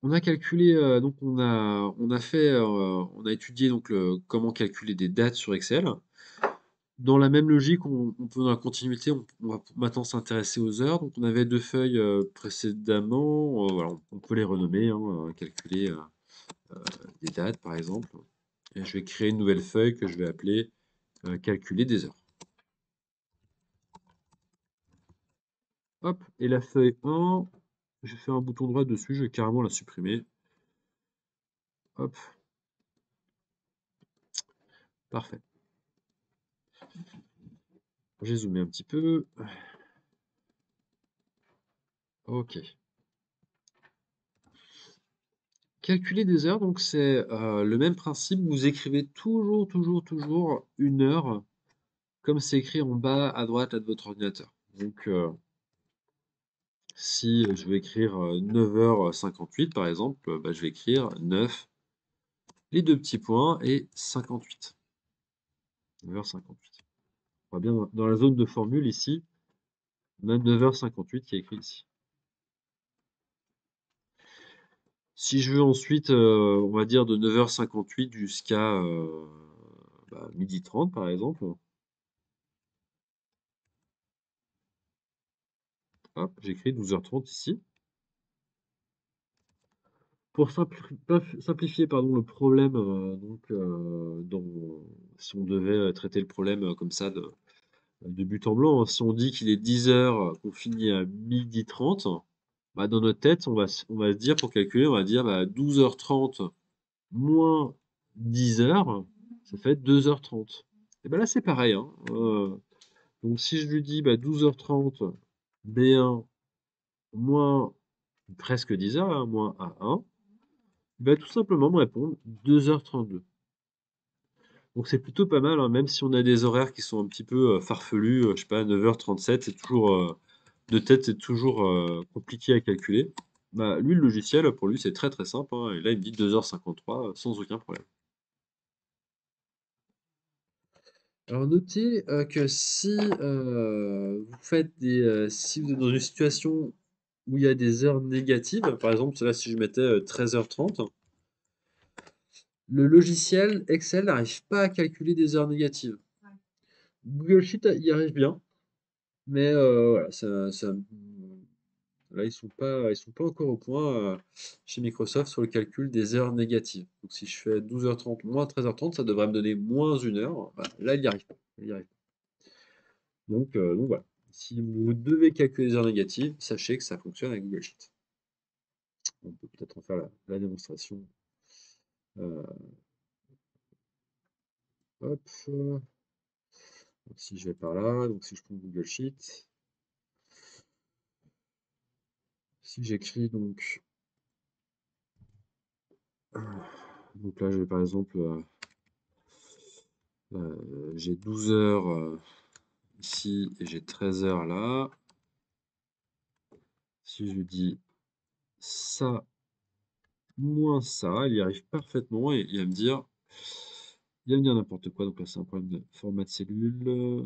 On a calculé, donc on a étudié donc comment calculer des dates sur Excel. Dans la même logique, on peut dans la continuité, on va maintenant s'intéresser aux heures. Donc on avait deux feuilles précédemment, voilà, on peut les renommer, hein, calculer des dates par exemple. Et je vais créer une nouvelle feuille que je vais appeler calculer des heures. Hop, et la feuille 1, je fais un bouton droit dessus, je vais carrément la supprimer. Hop, parfait. J'ai zoomé un petit peu. Ok. Calculer des heures, donc c'est le même principe. Vous écrivez toujours une heure, comme c'est écrit en bas à droite là, de votre ordinateur. Donc, si je veux écrire 9h58 par exemple, bah, je vais écrire 9, les deux petits points et 58. 9h58. On voit bien dans la zone de formule ici, on a 9h58 qui est écrit ici. Si je veux ensuite, on va dire de 9h58 jusqu'à bah, 12h30 par exemple, hop, j'écris 12h30 ici. Pour simplifier pardon, le problème, si on devait traiter le problème comme ça de but en blanc, hein, si on dit qu'il est 10 heures, qu'on finit à 12h30, bah, dans notre tête, on va se dire, pour calculer, on va dire bah, 12h30 moins 10 heures, ça fait 2h30. Et ben là, c'est pareil, hein. Donc si je lui dis bah, 12h30, B1 moins presque 10 heures, hein, moins A1, il va tout simplement me répondre 2h32. Donc c'est plutôt pas mal, hein, même si on a des horaires qui sont un petit peu farfelus, je sais pas, 9h37, c'est toujours de tête, c'est toujours compliqué à calculer. Bah, lui, le logiciel, pour lui, c'est très simple, hein, et là, il me dit 2h53 sans aucun problème. Alors notez que si si vous êtes dans une situation où il y a des heures négatives, par exemple, là si je mettais 13h30, le logiciel Excel n'arrive pas à calculer des heures négatives. Google Sheet y arrive bien, mais voilà, là ils sont pas encore au point chez Microsoft sur le calcul des heures négatives. Donc si je fais 12h30 moins 13h30, ça devrait me donner moins une heure. Bah, là, il n'y arrive pas. Il y arrive pas. Donc voilà. Si vous devez calculer les heures négatives, sachez que ça fonctionne avec Google Sheet. On peut peut-être en faire la démonstration. Euh, hop. Donc, si je vais par là, donc si je prends Google Sheet, si j'écris donc là je vais par exemple j'ai 12 heures ici et j'ai 13 heures là. Si je dis ça moins ça, il y arrive parfaitement et il va me dire n'importe quoi. Donc là c'est un problème de format de cellule.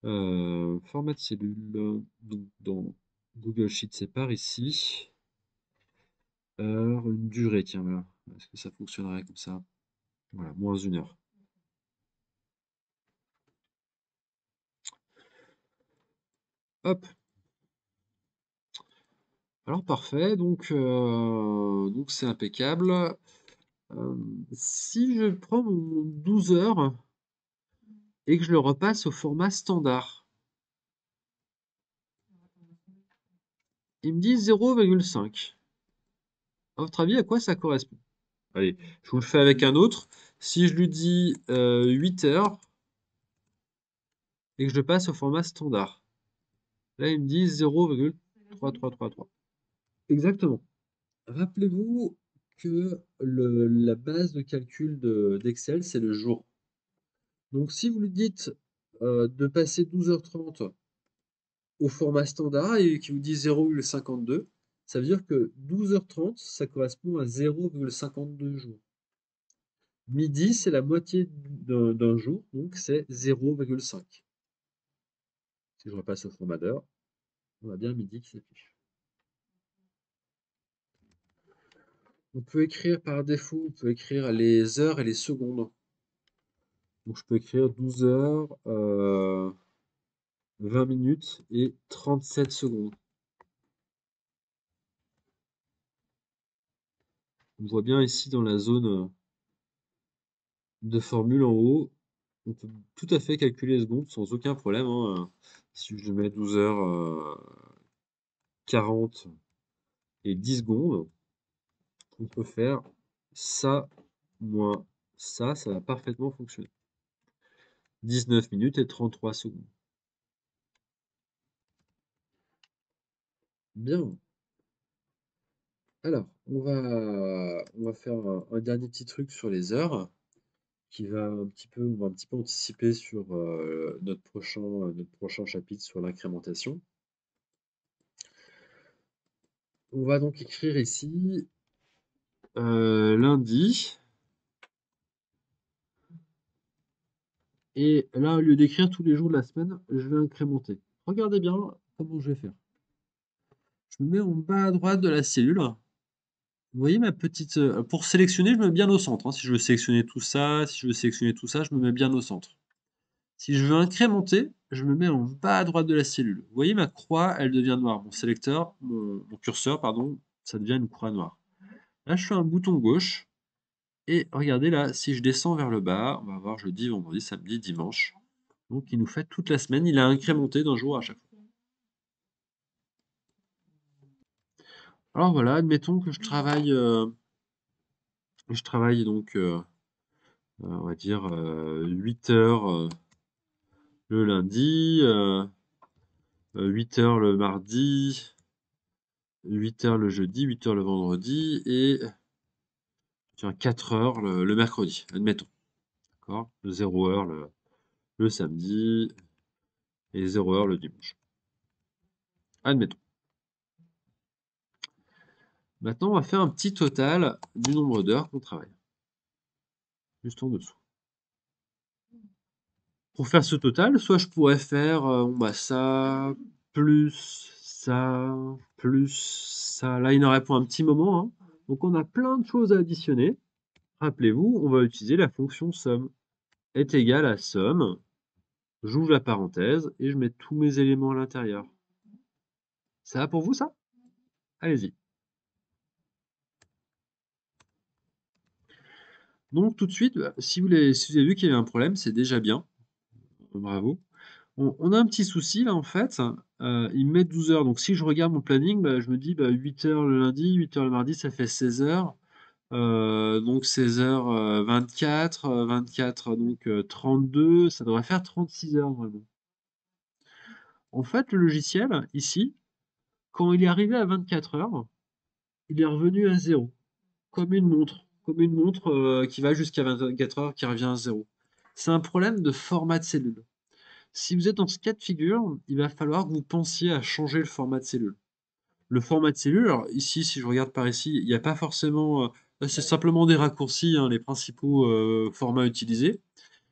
Format de cellule. Donc dans Google Sheet c'est par ici. Heure, une durée, tiens voilà. Est-ce que ça fonctionnerait comme ça? Voilà, moins une heure. Hop. Alors parfait, donc c'est impeccable. Si je prends mon 12 heures et que je le repasse au format standard, il me dit 0,5. À votre avis, à quoi ça correspond? Allez, je vous le fais avec un autre. Si je lui dis 8 heures et que je le passe au format standard, là il me dit 0,3333. Exactement. Rappelez-vous que la base de calcul d'Excel, c'est le jour. Donc si vous lui dites de passer 12h30 au format standard et qu'il vous dit 0,52, ça veut dire que 12h30, ça correspond à 0,52 jours. Midi, c'est la moitié d'un jour, donc c'est 0,5. Si je repasse au format d'heure, on a bien midi qui s'affiche. On peut écrire par défaut, on peut écrire les heures et les secondes. Donc je peux écrire 12 heures, 20 minutes et 37 secondes. On voit bien ici dans la zone de formule en haut, on peut tout à fait calculer les secondes sans aucun problème, hein. Si je mets 12 heures 40 et 10 secondes, on peut faire ça moins ça va parfaitement fonctionner. 19 minutes et 33 secondes. Bien. Alors, on va faire un dernier petit truc sur les heures on va un petit peu anticiper sur notre prochain chapitre sur l'incrémentation. On va donc écrire ici lundi. Et là, au lieu d'écrire tous les jours de la semaine, je vais incrémenter. Regardez bien comment je vais faire. Je me mets en bas à droite de la cellule. Vous voyez ma petite... pour sélectionner, je me mets bien au centre, hein. Si je veux sélectionner tout ça, si je veux sélectionner tout ça, je me mets bien au centre. Si je veux incrémenter, je me mets en bas à droite de la cellule. Vous voyez ma croix, elle devient noire. Mon curseur, pardon, ça devient une croix noire. Là, je fais un bouton gauche. Et regardez là, si je descends vers le bas, on va voir jeudi, vendredi, samedi, dimanche. Donc il nous fait toute la semaine, il a incrémenté d'un jour à chaque fois. Alors voilà, admettons que je travaille donc, on va dire 8 heures le lundi, 8 heures le mardi, 8 heures le jeudi, 8 heures le vendredi et tiens, 4 heures le mercredi, admettons. D'accord? 0 heure le samedi et 0 heure le dimanche. Admettons. Maintenant, on va faire un petit total du nombre d'heures qu'on travaille. Juste en dessous. Pour faire ce total, soit je pourrais faire ça, plus ça, plus ça. Là, il en reste pour un petit moment, hein. Donc, on a plein de choses à additionner. Rappelez-vous, on va utiliser la fonction somme. Est égal à somme. J'ouvre la parenthèse et je mets tous mes éléments à l'intérieur. Ça va pour vous, ça? Allez-y. Donc, tout de suite, si vous avez vu qu'il y avait un problème, c'est déjà bien. Bravo. On a un petit souci là en fait, il met 12 heures, donc si je regarde mon planning, je me dis, 8 heures le lundi, 8 heures le mardi, ça fait 16 heures, donc 16 heures, 24, 24 donc 32, ça devrait faire 36 heures vraiment. En fait, le logiciel ici, quand il est arrivé à 24 heures, il est revenu à 0, comme une montre, qui va jusqu'à 24 heures, qui revient à 0. C'est un problème de format de cellule. Si vous êtes dans ce cas de figure, il va falloir que vous pensiez à changer le format de cellule. Le format de cellule, alors ici, si je regarde par ici, il n'y a pas forcément, c'est simplement des raccourcis, hein, les principaux formats utilisés.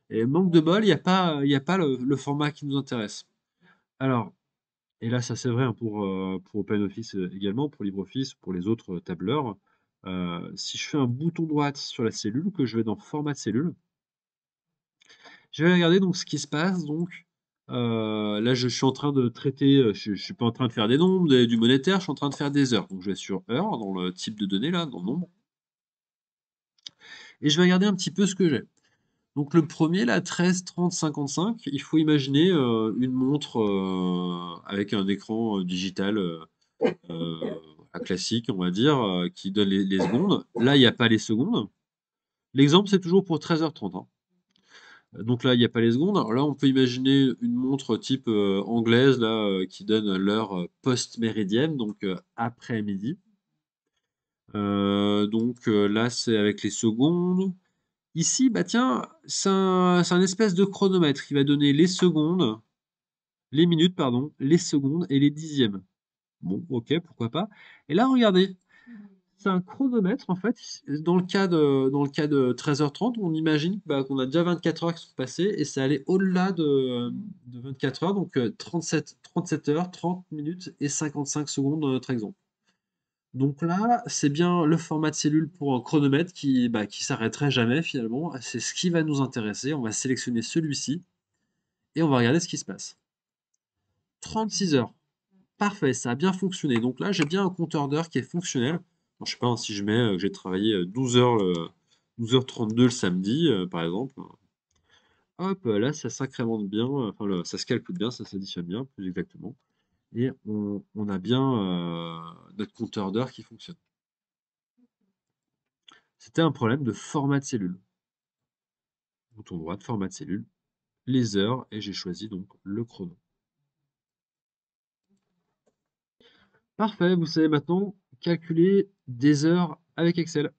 Et manque de bol, il y a pas le format qui nous intéresse. Alors, et là, ça c'est vrai, hein, pour OpenOffice également, pour LibreOffice, pour les autres tableurs. Si je fais un bouton droit sur la cellule, que je vais dans Format de cellule, je vais regarder donc ce qui se passe. Donc là, je suis en train de traiter, je suis pas en train de faire des nombres, du monétaire, je suis en train de faire des heures. Donc je vais sur heure dans le type de données là, dans nombre, et je vais regarder un petit peu ce que j'ai. Donc le premier là, 13, 30, 55, il faut imaginer une montre avec un écran digital classique, on va dire, qui donne les secondes. Là, il n'y a pas les secondes. L'exemple, c'est toujours pour 13h30, hein. Donc là, il n'y a pas les secondes. Alors là, on peut imaginer une montre type anglaise là, qui donne l'heure post-méridienne, donc après-midi. Donc là, c'est avec les secondes. Ici, bah tiens, c'est un espèce de chronomètre qui va donner les secondes, les minutes, pardon, les secondes et les dixièmes. Bon, ok, pourquoi pas. Et là, regardez, c'est un chronomètre en fait. Dans le cas de 13h30, on imagine qu'on a déjà 24 heures qui sont passées et c'est allé au-delà de 24 heures, donc 37 heures, 30 minutes et 55 secondes dans notre exemple. Donc là, c'est bien le format de cellule pour un chronomètre qui s'arrêterait jamais finalement. C'est ce qui va nous intéresser. On va sélectionner celui-ci et on va regarder ce qui se passe. 36 heures. Parfait, ça a bien fonctionné. Donc là, j'ai bien un compteur d'heures qui est fonctionnel. Bon, je sais pas, hein, si je mets que j'ai travaillé 12 heures, 12h32 le samedi, par exemple. Hop, là, ça s'incrémente bien, enfin, ça se calcule bien, ça s'additionne bien, plus exactement. Et on a bien notre compteur d'heures qui fonctionne. C'était un problème de format de cellule. Bouton droit de format de cellule, les heures, et j'ai choisi donc le chrono. Parfait, vous savez maintenant calculer des heures avec Excel.